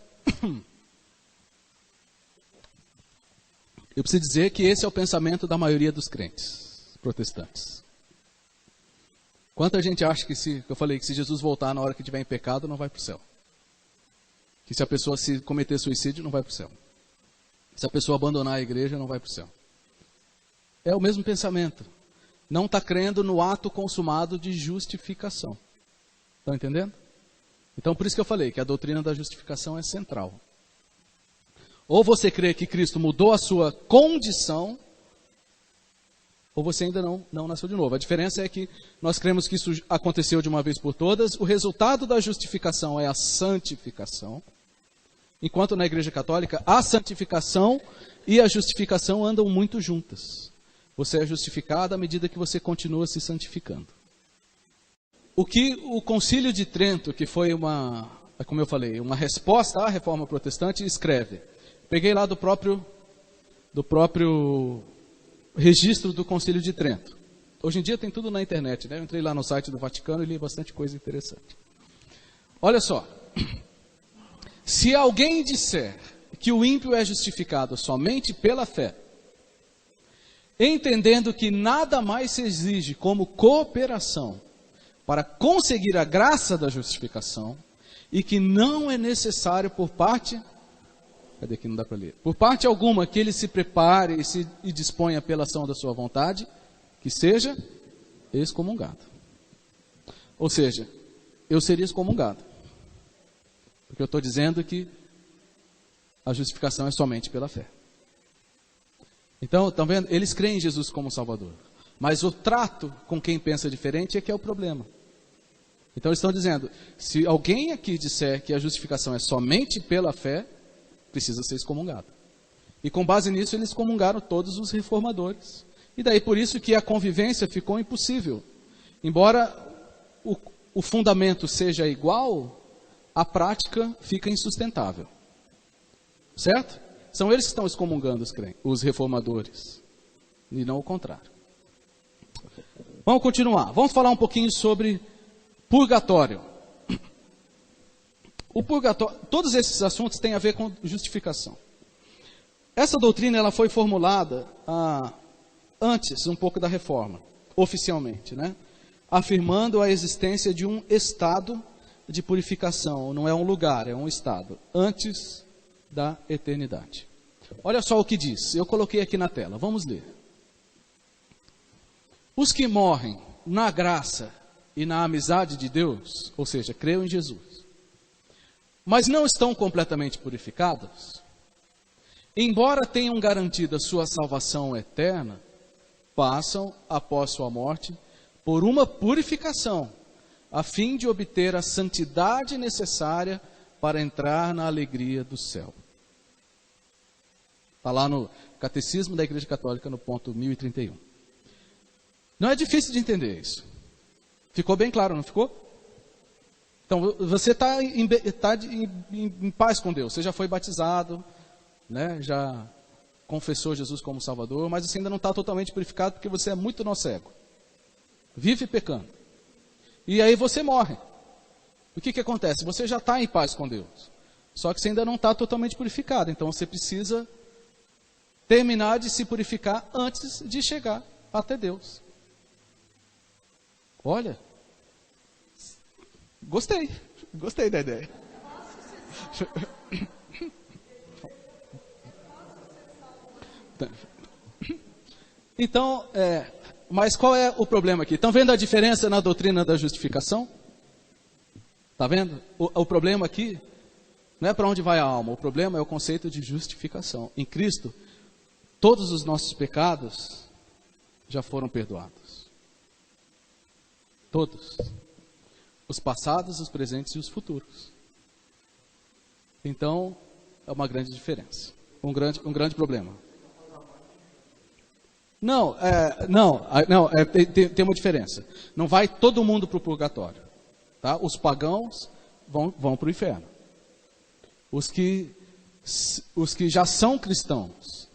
eu preciso dizer que esse é o pensamento da maioria dos crentes protestantes. Quanta gente acha que eu falei que se Jesus voltar na hora que estiver em pecado, não vai para o céu. Que se a pessoa se cometer suicídio, não vai para o céu. Se a pessoa abandonar a igreja, não vai para o céu. É o mesmo pensamento. Não está crendo no ato consumado de justificação. Estão entendendo? Então, por isso que eu falei que a doutrina da justificação é central. Ou você crê que Cristo mudou a sua condição, ou você ainda não nasceu de novo. A diferença é que nós cremos que isso aconteceu de uma vez por todas. O resultado da justificação é a santificação. Enquanto na Igreja Católica, a santificação e a justificação andam muito juntas. Você é justificado à medida que você continua se santificando. O que o Concílio de Trento, que foi como eu falei, uma resposta à Reforma Protestante, escreve. Peguei lá do próprio registro do Concílio de Trento. Hoje em dia tem tudo na internet, né? Eu entrei lá no site do Vaticano e li bastante coisa interessante. Olha só. Se alguém disser que o ímpio é justificado somente pela fé, entendendo que nada mais se exige como cooperação para conseguir a graça da justificação, e que não é necessário por parte... Cadê que não dá para ler? Por parte alguma que ele se prepare e disponha pela ação da sua vontade, que seja excomungado. Ou seja, eu seria excomungado. Porque eu estou dizendo que a justificação é somente pela fé. Então, estão vendo? Eles creem em Jesus como Salvador. Mas o trato com quem pensa diferente é que é o problema. Então eles estão dizendo, se alguém aqui disser que a justificação é somente pela fé, precisa ser excomungado. E com base nisso eles excomungaram todos os reformadores. E daí por isso que a convivência ficou impossível. Embora o fundamento seja igual, a prática fica insustentável. Certo? São eles que estão excomungando os reformadores. E não o contrário. Vamos continuar. Vamos falar um pouquinho sobre purgatório. O purgatório, todos esses assuntos têm a ver com justificação. Essa doutrina ela foi formulada antes um pouco da reforma, oficialmente, né? Afirmando a existência de um estado de purificação. Não é um lugar, é um estado, antes da eternidade. Olha só o que diz, eu coloquei aqui na tela, vamos ler. Os que morrem na graça e na amizade de Deus, ou seja, creem em Jesus, mas não estão completamente purificados, embora tenham garantido a sua salvação eterna, passam, após sua morte, por uma purificação, a fim de obter a santidade necessária para entrar na alegria do céu. Está lá no Catecismo da Igreja Católica, no ponto 1031. Não é difícil de entender isso. Ficou bem claro, não ficou? Então, você está em paz com Deus. Você já foi batizado, né? Já confessou Jesus como Salvador, mas você ainda não está totalmente purificado porque você é muito nó cego. Vive pecando. E aí você morre. O que acontece? Você já está em paz com Deus. Só que você ainda não está totalmente purificado. Então você precisa terminar de se purificar antes de chegar até Deus. Olha, gostei da ideia. Então, mas qual é o problema aqui? Estão vendo a diferença na doutrina da justificação? Está vendo? O problema aqui não é para onde vai a alma, o problema é o conceito de justificação. Em Cristo, todos os nossos pecados já foram perdoados. Todos. Os passados, os presentes e os futuros. Então, é uma grande diferença. um grande problema. Não, tem uma diferença. Não vai todo mundo para o purgatório. Tá? Os pagãos vão para o inferno. Os que já são cristãos,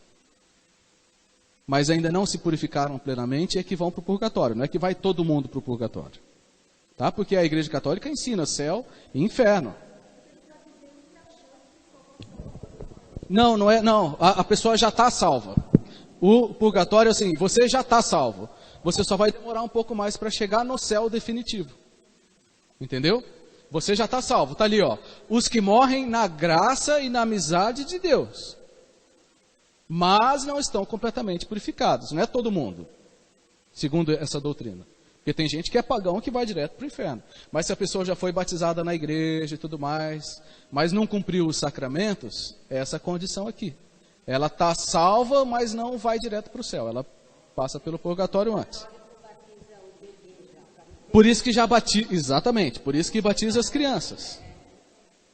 mas ainda não se purificaram plenamente, é que vão para o purgatório. Não é que vai todo mundo para o purgatório. Tá? Porque a Igreja Católica ensina céu e inferno. Não é. A pessoa já está salva. O purgatório, assim, você já está salvo. Você só vai demorar um pouco mais para chegar no céu definitivo. Entendeu? Você já está salvo. Está ali, ó. Os que morrem na graça e na amizade de Deus. Mas não estão completamente purificados. Não é todo mundo. Segundo essa doutrina. Porque tem gente que é pagão que vai direto para o inferno. Mas se a pessoa já foi batizada na igreja e tudo mais, mas não cumpriu os sacramentos, é essa condição aqui. Ela está salva, mas não vai direto para o céu. Ela passa pelo purgatório antes. Por isso que já batiza, exatamente, por isso que batiza as crianças.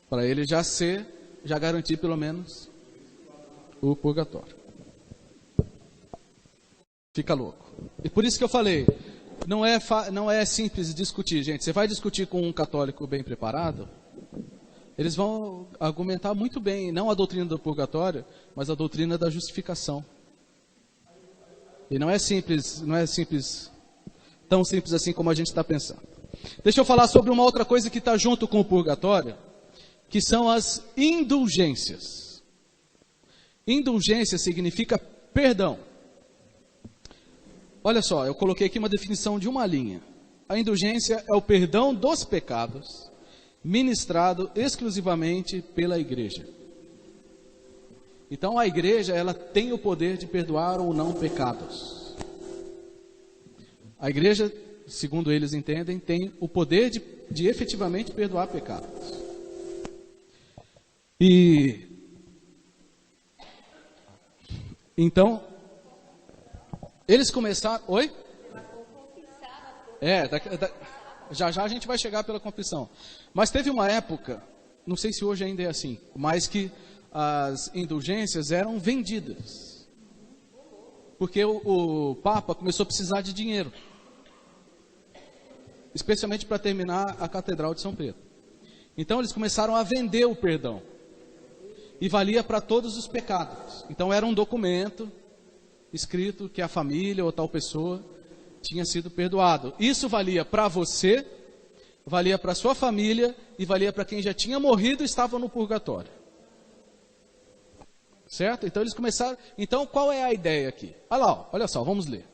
Para ele já garantir pelo menos o purgatório. Fica louco. E por isso que eu falei, não é simples discutir, gente. Você vai discutir com um católico bem preparado, eles vão argumentar muito bem, não a doutrina do purgatório, mas a doutrina da justificação. E não é tão simples assim como a gente está pensando. Deixa eu falar sobre uma outra coisa que está junto com o purgatório, que são as indulgências. Indulgência significa perdão. Olha só, eu coloquei aqui uma definição de uma linha. A indulgência é o perdão dos pecados, ministrado exclusivamente pela igreja. Então a igreja, ela tem o poder de perdoar ou não pecados. A igreja, segundo eles entendem, tem o poder de efetivamente perdoar pecados. E então eles começaram... Oi? Já a gente vai chegar pela confissão. Mas teve uma época, não sei se hoje ainda é assim, mas que as indulgências eram vendidas. Porque o Papa começou a precisar de dinheiro. Especialmente para terminar a Catedral de São Pedro. Então eles começaram a vender o perdão. E valia para todos os pecados. Então era um documento escrito que a família ou tal pessoa tinha sido perdoado. Isso valia para você, valia para sua família e valia para quem já tinha morrido e estava no purgatório. Certo? Então eles começaram... Então qual é a ideia aqui? Olha lá, olha só, vamos ler.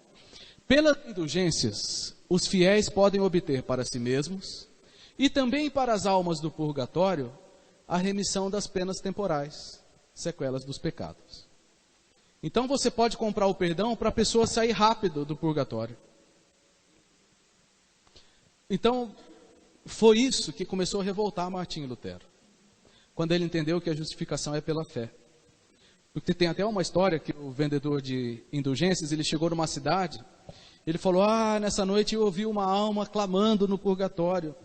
Pelas indulgências, os fiéis podem obter para si mesmos e também para as almas do purgatório a remissão das penas temporais, sequelas dos pecados. Então você pode comprar o perdão para a pessoa sair rápido do purgatório. Então, foi isso que começou a revoltar Martinho Lutero. Quando ele entendeu que a justificação é pela fé. Porque tem até uma história que o vendedor de indulgências, ele chegou numa cidade, ele falou, nessa noite eu ouvi uma alma clamando no purgatório,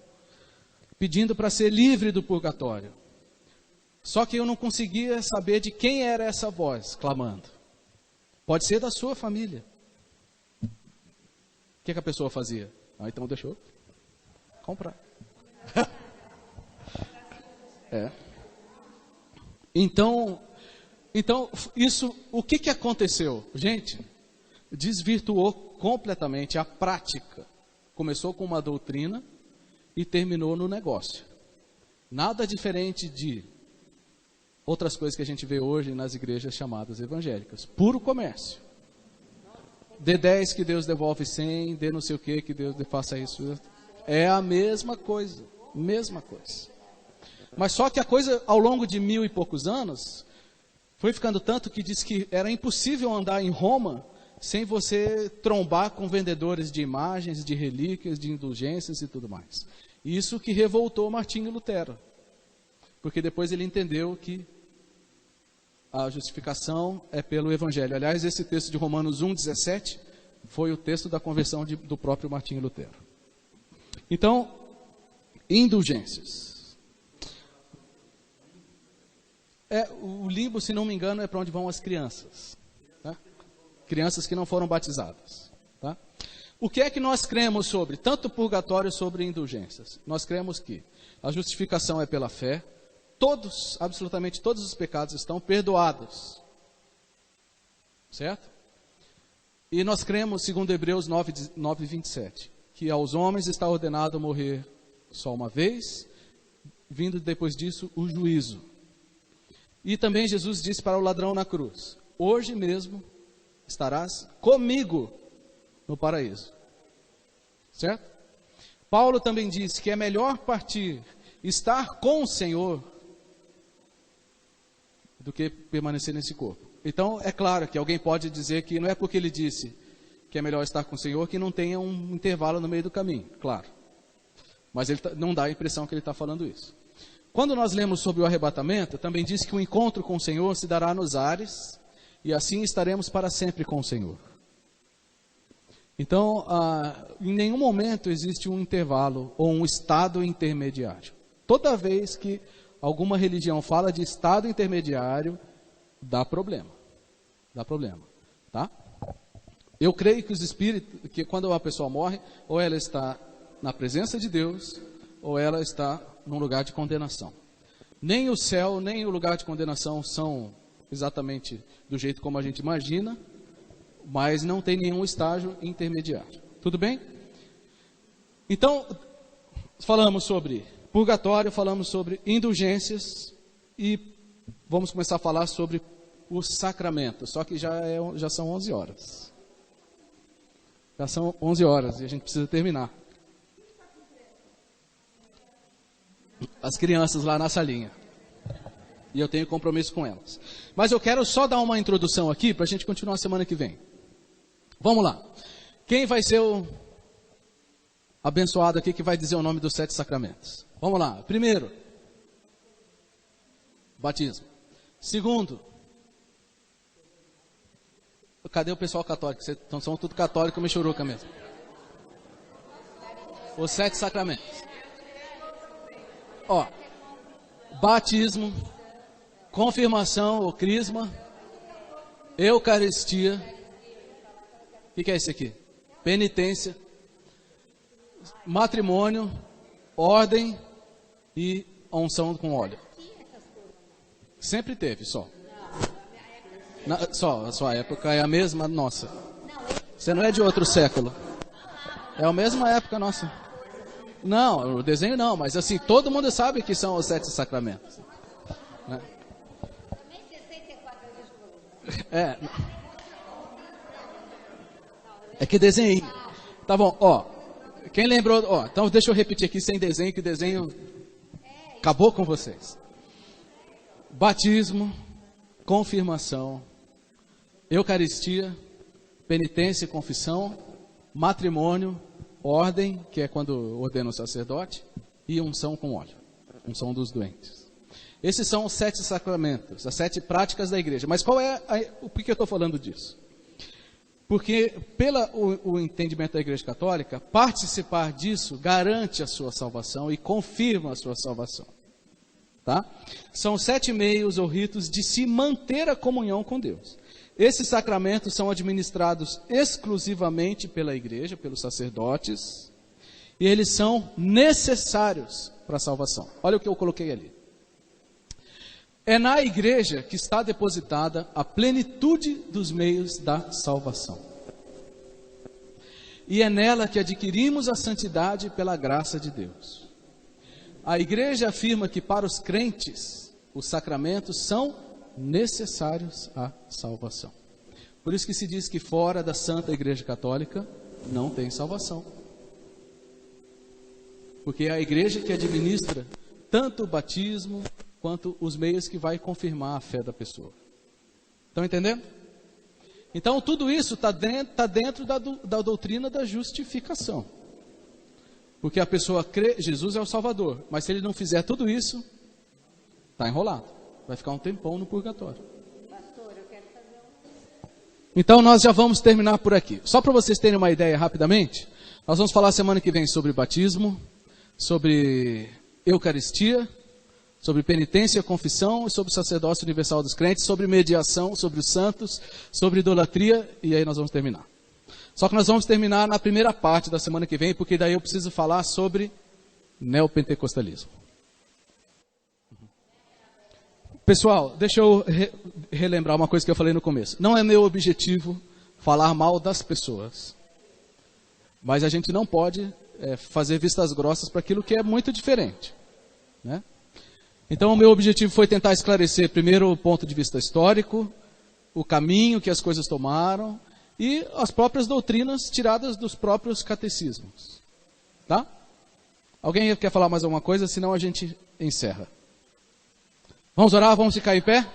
pedindo para ser livre do purgatório. Só que eu não conseguia saber de quem era essa voz clamando. Pode ser da sua família. O que a pessoa fazia? Então deixou comprar. Então isso, o que aconteceu? Gente, desvirtuou completamente a prática. Começou com uma doutrina e terminou no negócio. Nada diferente de outras coisas que a gente vê hoje nas igrejas chamadas evangélicas. Puro comércio. Dê 10 que Deus devolve 100, dê não sei o que Deus faça isso. É a mesma coisa. Mesma coisa. Mas só que a coisa, ao longo de 1000 e poucos anos, foi ficando tanto que diz que era impossível andar em Roma sem você trombar com vendedores de imagens, de relíquias, de indulgências e tudo mais. Isso que revoltou Martinho Lutero. Porque depois ele entendeu que a justificação é pelo Evangelho. Aliás, esse texto de Romanos 1,17 foi o texto da conversão do próprio Martinho Lutero. Então, indulgências. O limbo, se não me engano, é para onde vão as crianças. Tá? Crianças que não foram batizadas. Tá? O que é que nós cremos sobre? Tanto purgatório sobre indulgências. Nós cremos que a justificação é pela fé. Todos, absolutamente todos os pecados estão perdoados. Certo? E nós cremos, segundo Hebreus 9, 27, que aos homens está ordenado morrer só uma vez, vindo depois disso o juízo. E também Jesus disse para o ladrão na cruz: hoje mesmo estarás comigo no paraíso. Certo? Paulo também disse que é melhor partir, estar com o Senhor, do que permanecer nesse corpo. Então, é claro que alguém pode dizer que não é porque ele disse que é melhor estar com o Senhor que não tenha um intervalo no meio do caminho, claro. Mas ele não dá a impressão que ele está falando isso. Quando nós lemos sobre o arrebatamento, também diz que o encontro com o Senhor se dará nos ares, e assim estaremos para sempre com o Senhor. Então, em nenhum momento existe um intervalo ou um estado intermediário. Toda vez que alguma religião fala de estado intermediário, dá problema. Dá problema, tá? Eu creio que os espíritos, que quando uma pessoa morre, ou ela está na presença de Deus, ou ela está num lugar de condenação. Nem o céu, nem o lugar de condenação são exatamente do jeito como a gente imagina, mas não tem nenhum estágio intermediário. Tudo bem? Então, falamos sobre purgatório, falamos sobre indulgências e vamos começar a falar sobre os sacramentos. Só que já são 11 horas. Já são 11 horas e a gente precisa terminar. As crianças lá na salinha. E eu tenho compromisso com elas. Mas eu quero só dar uma introdução aqui para a gente continuar semana que vem. Vamos lá. Quem vai ser o abençoado aqui que vai dizer o nome dos 7 sacramentos? Vamos lá. Primeiro, batismo. Segundo, cadê o pessoal católico? Então são tudo católico, michuruca mesmo. Os 7 sacramentos. Ó, batismo, confirmação ou crisma, eucaristia. O que é isso aqui? Penitência, matrimônio, ordem e unção com óleo. Sempre teve, só. Só, a sua época é a mesma nossa. Você não é de outro século. É a mesma época nossa. Não, o desenho não, mas assim, todo mundo sabe que são os 7 sacramentos. Né? É que desenhei. Tá bom, ó. Quem lembrou, ó, então deixa eu repetir aqui sem desenho, que o desenho acabou com vocês. Batismo, confirmação, eucaristia, penitência e confissão, matrimônio, ordem, que é quando ordena o sacerdote, e unção com óleo, unção dos doentes. Esses são os 7 sacramentos, as 7 práticas da igreja. Mas por que eu estou falando disso? Porque, pelo entendimento da Igreja Católica, participar disso garante a sua salvação e confirma a sua salvação. Tá? São 7 meios ou ritos de se manter a comunhão com Deus. Esses sacramentos são administrados exclusivamente pela igreja, pelos sacerdotes, e eles são necessários para a salvação. Olha o que eu coloquei ali. É na igreja que está depositada a plenitude dos meios da salvação. E é nela que adquirimos a santidade pela graça de Deus. A igreja afirma que para os crentes, os sacramentos são necessários à salvação. Por isso que se diz que fora da Santa Igreja Católica não tem salvação. Porque é a igreja que administra tanto o batismo quanto os meios que vai confirmar a fé da pessoa. Estão entendendo? Então tudo isso está dentro da doutrina da justificação. Porque a pessoa crê, Jesus é o Salvador, mas se ele não fizer tudo isso, está enrolado. Vai ficar um tempão no purgatório. Pastor, eu quero fazer Então nós já vamos terminar por aqui. Só para vocês terem uma ideia rapidamente, nós vamos falar semana que vem sobre batismo, sobre eucaristia, sobre penitência, confissão, e sobre o sacerdócio universal dos crentes, sobre mediação, sobre os santos, sobre idolatria, e aí nós vamos terminar. Só que nós vamos terminar na primeira parte da semana que vem, porque daí eu preciso falar sobre neopentecostalismo. Pessoal, deixa eu relembrar uma coisa que eu falei no começo. Não é meu objetivo falar mal das pessoas, mas a gente não pode fazer vistas grossas para aquilo que é muito diferente, né? Então, o meu objetivo foi tentar esclarecer primeiro o ponto de vista histórico, o caminho que as coisas tomaram e as próprias doutrinas tiradas dos próprios catecismos. Tá? Alguém quer falar mais alguma coisa? Senão a gente encerra. Vamos orar? Vamos ficar em pé?